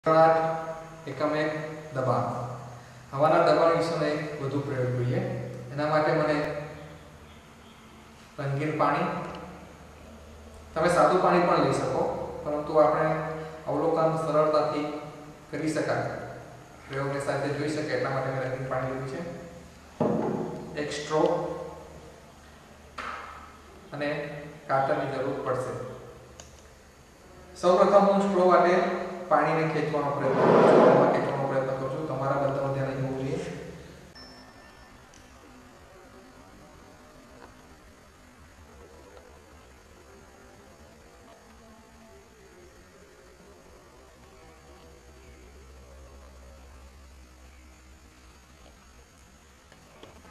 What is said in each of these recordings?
એકમ 1 દબાણ. હવાના દબાણ વિશેનો એક વધુ પ્રયોગ જોઈએ. એના માટે મને રંગીન પાણી, તમે સાદું પાણી પણ લઈ શકો, પરંતુ આપણે અવલોકન સરળતાથી કરી શકાય, પ્રયોગની સાથે જોઈ શકે એટલા માટે મેં રંગીન પાણી લીધું છે. એક સ્ટ્રો અને કાતરની જરૂર પડશે. સૌપ્રથમ હું સ્ટ્રો માટે પાણીને ખેંચવાનો પ્રયત્ન કરું છું. તમારા બધાનું ધ્યાન અહીં હોવું જોઈએ.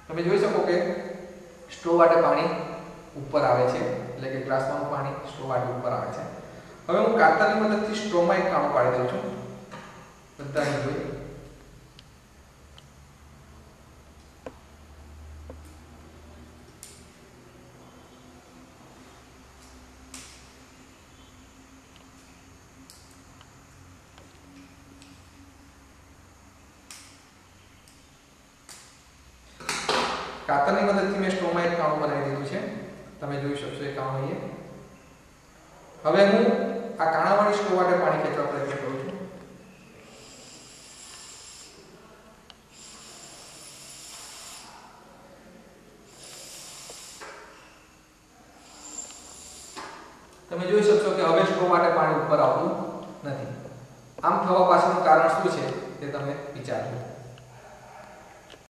તમે જોઈ શકો કે સ્ટ્રો માટે પાણી ઉપર આવે છે, એટલે કે ગ્લાસમાંનું પાણી સ્ટ્રો માટે ઉપર આવે છે. હવે હું કાતરની મદદથી સ્ટ્રોમાં એક કાણું પાડી દઉં છું. બધાને જોઈ કાતરની મદદથી મેં સ્ટ્રોમાં એક કાણું બનાવી દીધું છે. તમે જોઈ શકશો એ કાણું અહીંયા. હવે હું આ કાણાવાળી સ્ટ્રો માટે પાણી ખેંચવા પ્રયત્ન કરું છું. તમે જોઈ શકશો કે હવે સ્ટ્રો માટે પાણી ઉપર આવતું નથી. આમ થવા પાછળનું કારણ શું છે તે તમે વિચારજો.